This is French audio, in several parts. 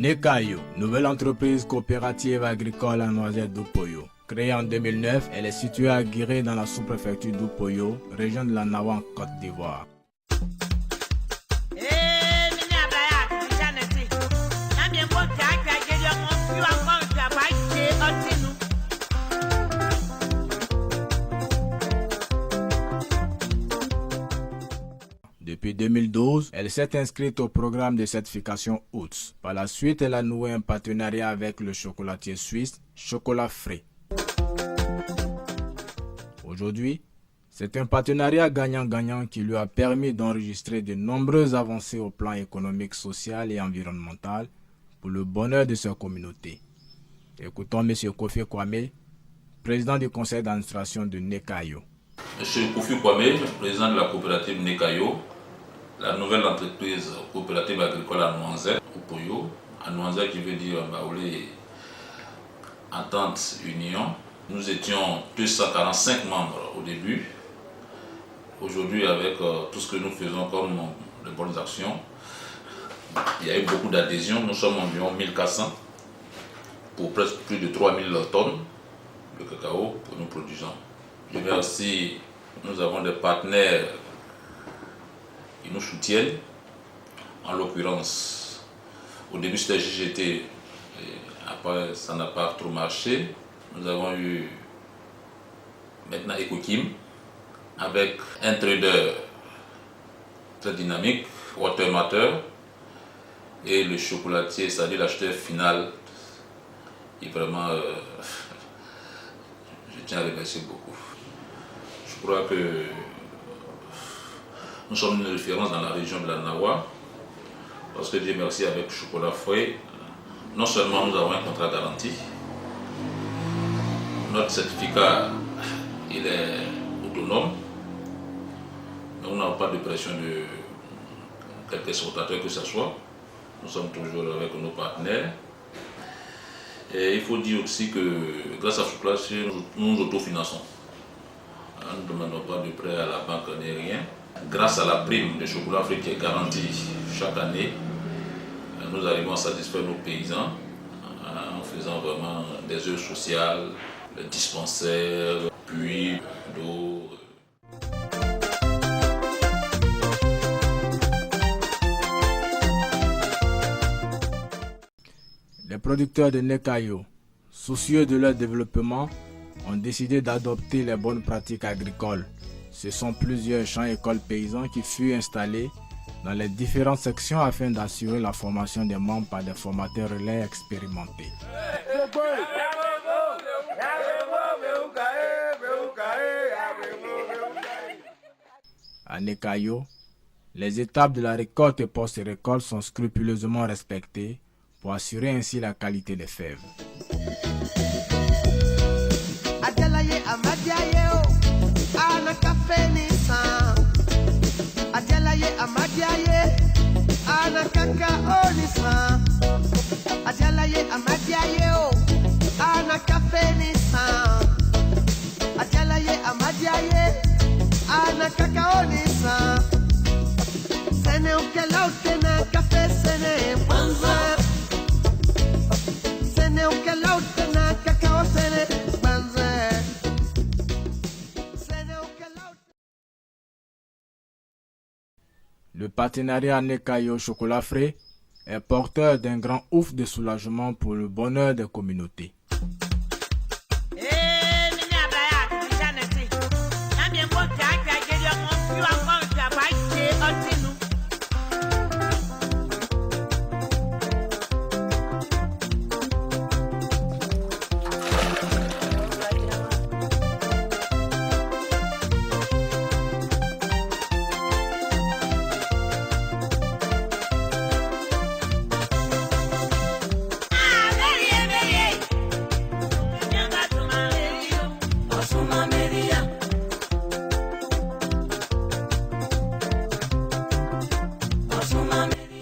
Nekayo, nouvelle entreprise coopérative agricole à Noisette d'Upoyo. Créée en 2009, elle est située à Guiré dans la sous-préfecture d'Upoyo, région de la Nawa en Côte d'Ivoire. Depuis 2012, elle s'est inscrite au programme de certification OOTS. Par la suite, elle a noué un partenariat avec le chocolatier suisse Chocolat Frais. Aujourd'hui, c'est un partenariat gagnant-gagnant qui lui a permis d'enregistrer de nombreuses avancées au plan économique, social et environnemental pour le bonheur de sa communauté. Écoutons M. Kofi Kwame, président du conseil d'administration de Nekayo. M. Kofi Kwame, président de la coopérative Nekayo, la nouvelle entreprise coopérative agricole à Noisette, Upoyo, à Noisette qui veut dire Baoulé, Entente Union. Nous étions 245 membres au début. Aujourd'hui, avec tout ce que nous faisons comme de bonnes actions, il y a eu beaucoup d'adhésions. Nous sommes environ 1400 pour presque plus de 3000 tonnes de cacao que nous produisons. Je vais aussi, nous avons des partenaires qui nous soutiennent. En l'occurrence, au début c'était GGT, et après ça n'a pas trop marché. Nous avons eu maintenant Ecokim avec un trader très dynamique, Watermatter, et le chocolatier, c'est-à-dire l'acheteur final, qui vraiment, je tiens à remercier beaucoup. Je crois que nous sommes une référence dans la région de la Nawa, parce que Dieu merci, avec Chocolat Frais, non seulement nous avons un contrat garanti, notre certificat il est autonome, nous n'avons pas de pression de quelque exportateur que ce soit, nous sommes toujours avec nos partenaires. Et il faut dire aussi que grâce à Chocolat, nous nous autofinançons. Nous ne demandons pas de prêt à la banque ni rien. Grâce à la prime de Chocolat Frais qui est garantie chaque année, nous arrivons à satisfaire nos paysans en faisant vraiment des œuvres sociales, les dispensaires, puits d'eau. Les producteurs de Nekayo, soucieux de leur développement, ont décidé d'adopter les bonnes pratiques agricoles. Ce sont plusieurs champs écoles paysans qui furent installés dans les différentes sections afin d'assurer la formation des membres par des formateurs relais expérimentés. À Nekayo, les étapes de la récolte et post-récolte sont scrupuleusement respectées pour assurer ainsi la qualité des fèves. Le partenariat Nekayo Chocolat Frais est porteur d'un grand ouf de soulagement pour le bonheur des communautés.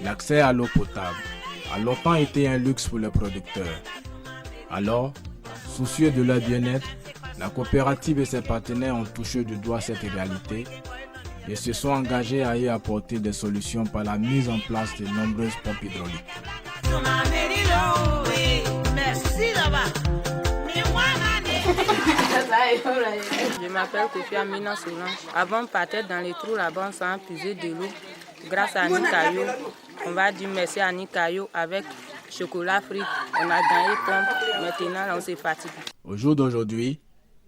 L'accès à l'eau potable a longtemps été un luxe pour les producteurs. Alors, soucieux de leur bien-être, la coopérative et ses partenaires ont touché du doigt cette réalité et se sont engagés à y apporter des solutions par la mise en place de nombreuses pompes hydrauliques. Je m'appelle Kofi Amina Solange. Avant, on partait dans les trous là-bas sans puiser de l'eau. Grâce à Nikayo, on va dire merci à Nikayo avec chocolat frit. On a gagné pompe. Maintenant, là, on s'est fatigué. Au jour d'aujourd'hui,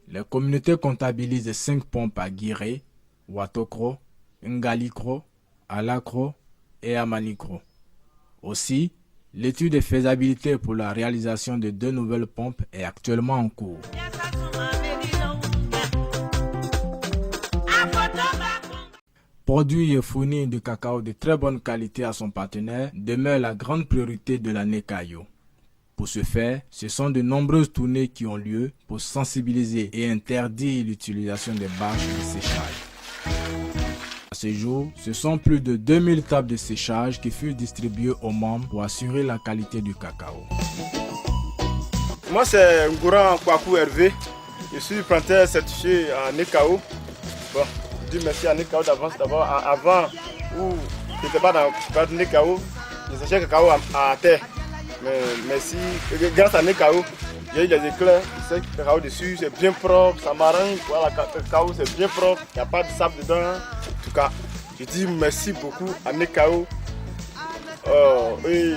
les communautés comptabilisent 5 pompes à Guiré, Watokro, Ngalikro, Alakro et Amanikro. Aussi, l'étude de faisabilité pour la réalisation de 2 nouvelles pompes est actuellement en cours. Produire et fournir du cacao de très bonne qualité à son partenaire demeure la grande priorité de la Nekayo. Pour ce faire, ce sont de nombreuses tournées qui ont lieu pour sensibiliser et interdire l'utilisation des bâches de séchage. À ce jour, ce sont plus de 2000 tables de séchage qui furent distribuées aux membres pour assurer la qualité du cacao. Moi, c'est Ngoura Kwaku Hervé. Je suis planteur certifié à Nekao. Bon, je dis merci à Nekao d'avance. D'abord, avant, où je n'étais pas dans le Nekao, je séchais le cacao à terre. Mais merci, grâce à Nekao, il y a eu des éclairs, c'est le cacao dessus, c'est bien propre, ça m'arrange, voilà, le cacao c'est bien propre, il n'y a pas de sable dedans. En tout cas, je dis merci beaucoup à Nekao. Et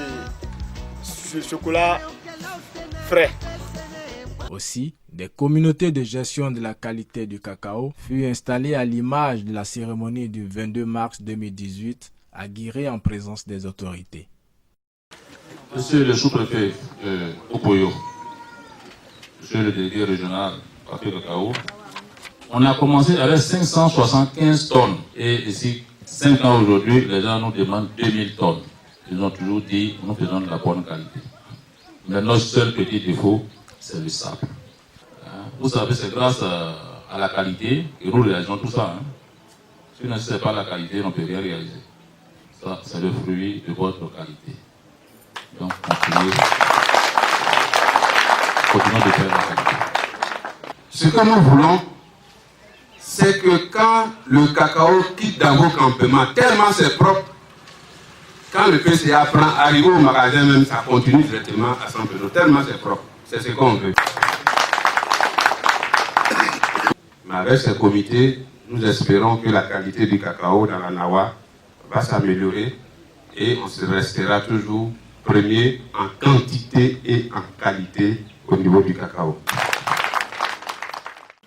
ce chocolat frais. Aussi, des communautés de gestion de la qualité du cacao furent installées à l'image de la cérémonie du 22 mars 2018 à Guiré en présence des autorités. Monsieur le sous-préfet Opoyo, monsieur le délégué régional Papier Cacao, on a commencé avec 575 tonnes et ici, 5 ans aujourd'hui, les gens nous demandent 2000 tonnes. Ils ont toujours dit nous faisons de la bonne qualité. Mais notre seul petit défaut, c'est le sable. Vous savez, c'est grâce à la qualité que nous réalisons tout ça. Si ce n'est pas la qualité, on ne peut rien réaliser. Ça, c'est le fruit de votre qualité. Donc, continuez de faire la qualité. Ce que nous voulons, c'est que quand le cacao quitte dans vos campements, tellement c'est propre, quand le PCA prend, arrive au magasin même, ça continue directement à 100 euros, tellement c'est propre. C'est ce qu'on veut. Mais avec ce comité, nous espérons que la qualité du cacao dans la Nawa va s'améliorer et on se restera toujours premier en quantité et en qualité au niveau du cacao.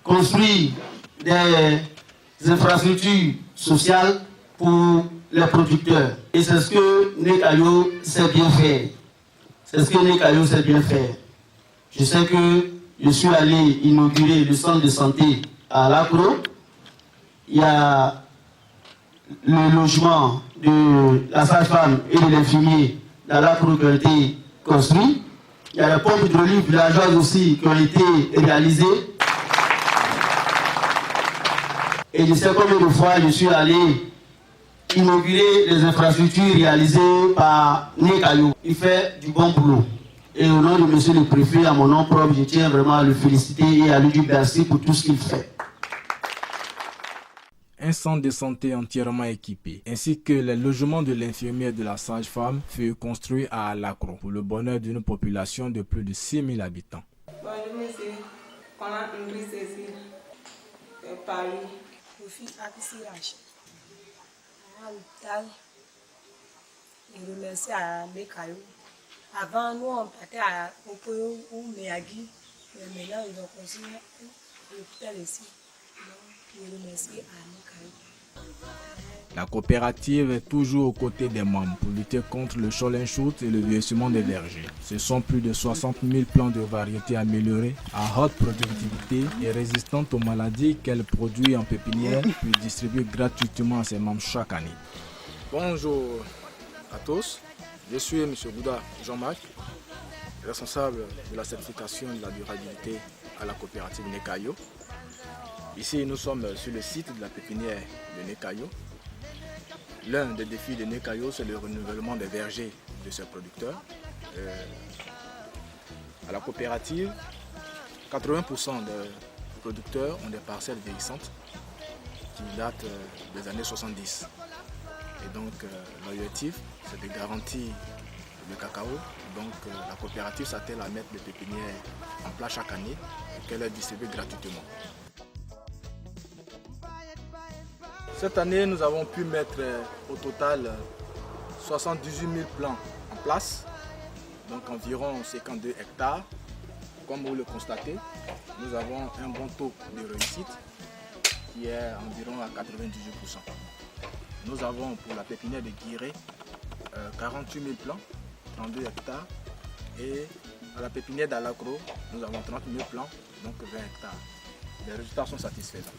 Construire des infrastructures sociales pour les producteurs. Et c'est ce que Nekayo sait bien faire. C'est ce que Nekayo sait bien faire. Je sais que je suis allé inaugurer le centre de santé à Lacro. Il y a le logement de la sage-femme et de l'infirmier dans Lacro qui ont été construits. Il y a les pompes hydrauliques villageoises aussi qui ont été réalisées. Et je sais combien de fois je suis allé inaugurer les infrastructures réalisées par Nekayo. Il fait du bon boulot. Et au nom de monsieur le préfet, à mon nom propre, je tiens vraiment à le féliciter et à lui dire merci pour tout ce qu'il fait. Un centre de santé entièrement équipé, ainsi que les logements de l'infirmière et de la sage-femme furent construits à Alakro pour le bonheur d'une population de plus de 6000 habitants. Bonjour monsieur, pendant Ingrid Cécile, Paris. Je remercie à Nekayo. Avant, nous, on partait à Opoyo ou Meyagi, mais maintenant, ils ont construit l'hôpital ici. Donc, je remercie à Nekayo. La coopérative est toujours aux côtés des membres pour lutter contre le shoot et le vieillissement des vergers. Ce sont plus de 60 000 plants de variétés améliorées à haute productivité et résistantes aux maladies qu'elle produit en pépinière puis distribue gratuitement à ses membres chaque année. Bonjour à tous, je suis M. Gouda Jean-Marc, responsable de la certification de la durabilité à la coopérative Nekayo. Ici, nous sommes sur le site de la pépinière de Nekayo. L'un des défis de Nekayo, c'est le renouvellement des vergers de ses producteurs. À la coopérative, 80% des producteurs ont des parcelles vieillissantes qui datent des années 70. Et donc, l'objectif, c'est de garantir le cacao. Donc la coopérative s'attelle à mettre des pépinières en place chaque année et qu'elle est distribuée gratuitement. Cette année, nous avons pu mettre au total 78 000 plants en place, donc environ 52 hectares. Comme vous le constatez, nous avons un bon taux de réussite qui est environ à 98%. Nous avons pour la pépinière de Guiré 48 000 plants, 32 hectares. Et à la pépinière d'Alacro, nous avons 30 000 plants, donc 20 hectares. Les résultats sont satisfaisants.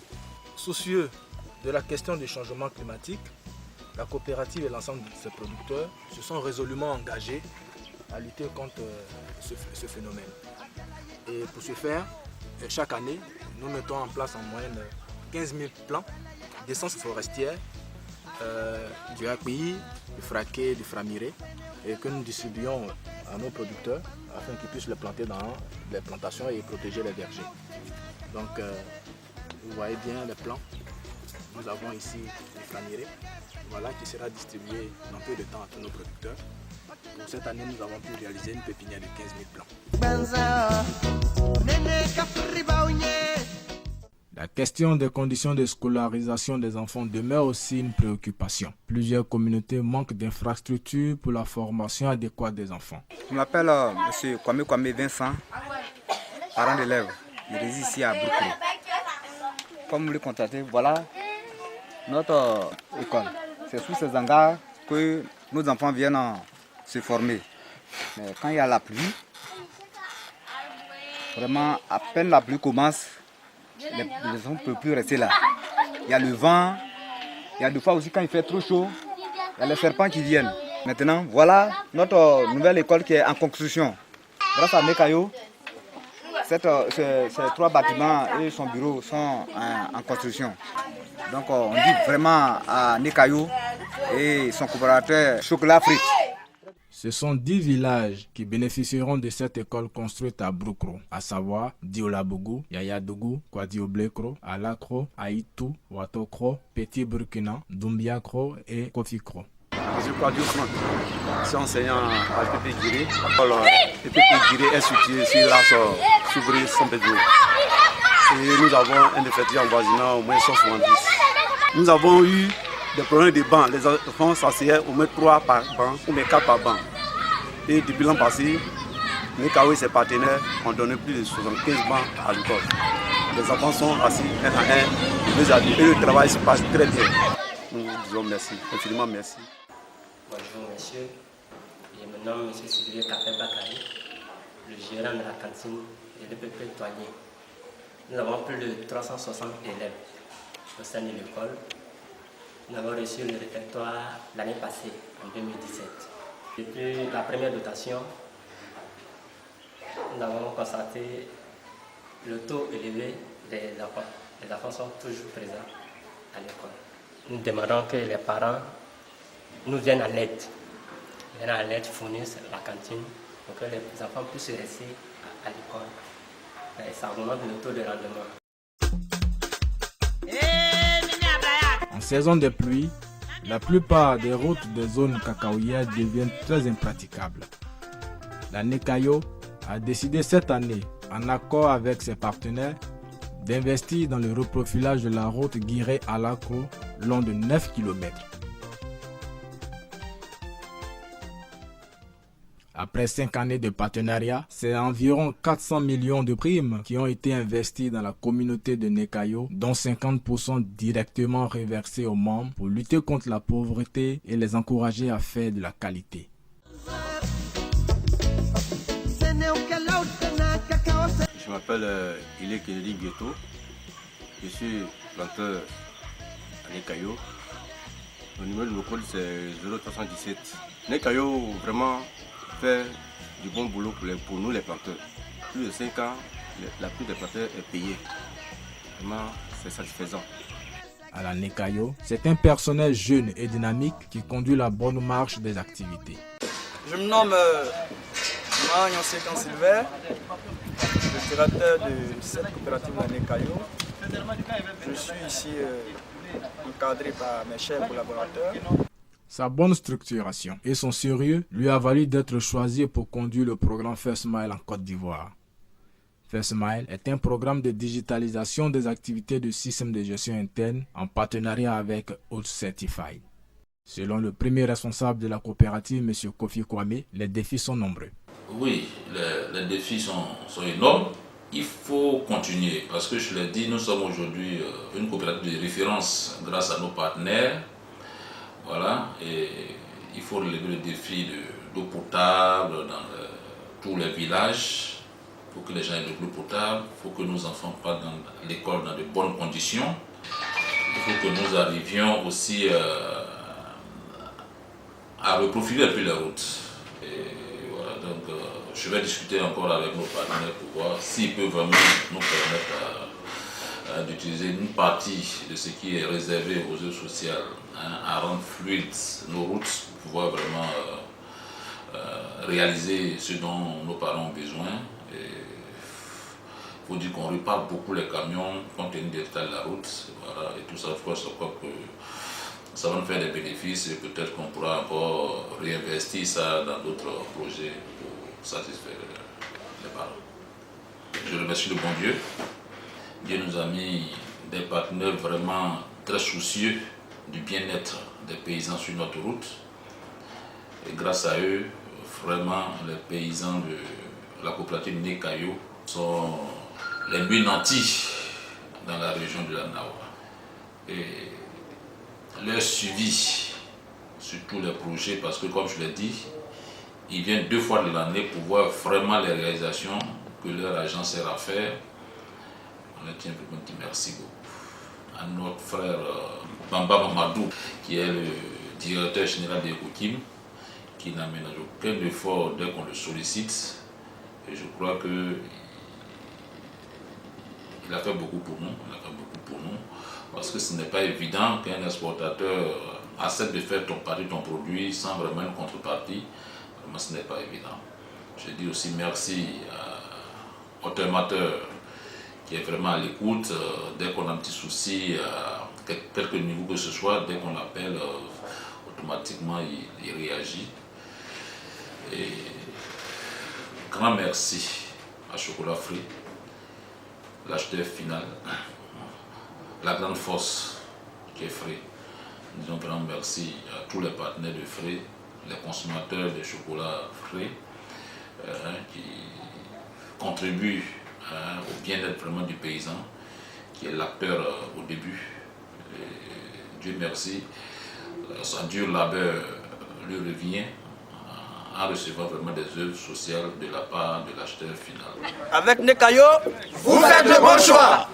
Soucieux de la question du changement climatique, la coopérative et l'ensemble de ses producteurs se sont résolument engagés à lutter contre ce phénomène. Et pour ce faire, chaque année, nous mettons en place en moyenne 15 000 plants d'essence forestière, du raquis, du fraquet, du framiré, et que nous distribuons à nos producteurs afin qu'ils puissent les planter dans les plantations et protéger les vergers. Donc, vous voyez bien les plants. Nous avons ici du framiré, voilà, qui sera distribué dans peu de temps à tous nos producteurs. Pour cette année, nous avons pu réaliser une pépinière de 15 000 plants. La question des conditions de scolarisation des enfants demeure aussi une préoccupation. Plusieurs communautés manquent d'infrastructures pour la formation adéquate des enfants. Je m'appelle M. Kwame Vincent, parent d'élèves. Je réside ici à Brooklyn. Comme vous le constatez, voilà notre école. C'est sous ces hangars que nos enfants viennent se former. Mais quand il y a la pluie, vraiment, à peine la pluie commence, les enfants ne peuvent plus rester là. Il y a le vent, il y a des fois aussi quand il fait trop chaud, il y a les serpents qui viennent. Maintenant, voilà notre nouvelle école qui est en construction. Grâce à Nekayo, ces 3 bâtiments et son bureau sont en construction. Donc on dit vraiment à Nekayo et son coopérateur Chocolat Afrique. Ce sont 10 villages qui bénéficieront de cette école construite à Broukro, à savoir Diolabougou, Yayadougou, Kwadioblékro, Alakro, Aïtou, Watokro, Petit Burkina, Doumbiakro et Kofikro. Je suis Kwadio Franck, je suis enseignant à PP Guiré. PP Guiré est situé sur l'As Soubri Sampédio. Et nous avons un effectif avoisinant au moins 170. Nous avons eu des problèmes de bancs. Les enfants s'asseyaient au moins 3 par banc ou même 4 par banc. Et depuis l'an passé, Nekayo et ses partenaires ont donné plus de 75 bancs à l'école. Les enfants sont assis un à un, et le travail se passe très bien. Nous disons merci, infiniment merci. Bonjour monsieur, je me nomme M. Sylvie Café Bakari, le gérant de la cantine de l'EPP Toigné. Nous avons plus de 360 élèves au sein de l'école. Nous avons reçu le répertoire l'année passée, en 2017. Depuis la première dotation, nous avons constaté le taux élevé des enfants. Les enfants sont toujours présents à l'école. Nous demandons que les parents nous viennent en aide, fournissent la cantine pour que les enfants puissent rester à l'école. Et ça augmente le taux de rendement. En saison de pluie, la plupart des routes des zones cacaoyères deviennent très impraticables. La Nekayo a décidé cette année, en accord avec ses partenaires, d'investir dans le reprofilage de la route Guiré-Alacro long de 9 km. Après 5 années de partenariat, c'est environ 400 millions de primes qui ont été investies dans la communauté de Nekayo, dont 50% directement reversés aux membres pour lutter contre la pauvreté et les encourager à faire de la qualité. Je m'appelle Ilé Kennedy Ghetto. Je suis planteur à Nekayo. Le numéro de mon code c'est 0317. Nekayo vraiment fait du bon boulot pour nous les planteurs. Plus de 5 ans, la plupart des planteurs est payée. Vraiment, c'est satisfaisant. À la Nekayo, c'est un personnel jeune et dynamique qui conduit la bonne marche des activités. Je me nomme Magnon Sécan Silver, le directeur de cette coopérative de la Nekayo. Je suis ici encadré par mes chers collaborateurs. Sa bonne structuration et son sérieux lui a valu d'être choisi pour conduire le programme First Mile en Côte d'Ivoire. First Mile est un programme de digitalisation des activités du système de gestion interne en partenariat avec Oath Certified. Selon le premier responsable de la coopérative, M. Kofi Kwame, les défis sont nombreux. Oui, les défis sont énormes. Il faut continuer parce que je l'ai dit, nous sommes aujourd'hui une coopérative de référence grâce à nos partenaires. Voilà, et il faut relever le défi d'eau potable dans tous les villages. Il faut que les gens aient de l'eau potable. Il faut que nos enfants partent dans l'école dans de bonnes conditions. Il faut que nous arrivions aussi à reprofiler un peu les routes. Et voilà, donc je vais discuter encore avec nos partenaires pour voir s'ils peuvent vraiment nous permettre d'utiliser une partie de ce qui est réservé aux eaux sociales, à rendre fluides nos routes pour pouvoir vraiment réaliser ce dont nos parents ont besoin. Il faut dire qu'on répare beaucoup les camions compte tenu des états de la route. Voilà, et tout ça, je crois que ça va nous faire des bénéfices et peut-être qu'on pourra encore réinvestir ça dans d'autres projets pour satisfaire les parents. Je remercie le bon Dieu. Dieu nous a mis des partenaires vraiment très soucieux du bien-être des paysans sur notre route. Et grâce à eux, vraiment, les paysans de la coopérative Nekayo sont les mieux nantis dans la région de la Nawa. Et leur suivi sur tous les projets, parce que comme je l'ai dit, ils viennent 2 fois de l'année pour voir vraiment les réalisations que leur agence sert à faire. On leur tient vraiment dit merci beaucoup. À notre frère Bamba Mamadou, qui est le directeur général des Kokim, qui n'aménage aucun effort dès qu'on le sollicite. Et je crois qu'il a fait beaucoup pour nous. Parce que ce n'est pas évident qu'un exportateur accepte de faire partie de ton produit sans vraiment une contrepartie. Vraiment, ce n'est pas évident. Je dis aussi merci à Automateur qui est vraiment à l'écoute. Dès qu'on a un petit souci, à quelque niveau que ce soit, dès qu'on l'appelle, automatiquement il réagit. Et grand merci à Chocolat Free, l'acheteur final, la grande force qui est Free. Nous disons grand merci à tous les partenaires de Free, les consommateurs de chocolat Free, qui contribuent au bien-être vraiment du paysan, qui est l'acteur au début. Et Dieu merci, son dur labeur lui revient en recevant vraiment des œuvres sociales de la part de l'acheteur final. Avec Nekayo, vous faites le bon choix.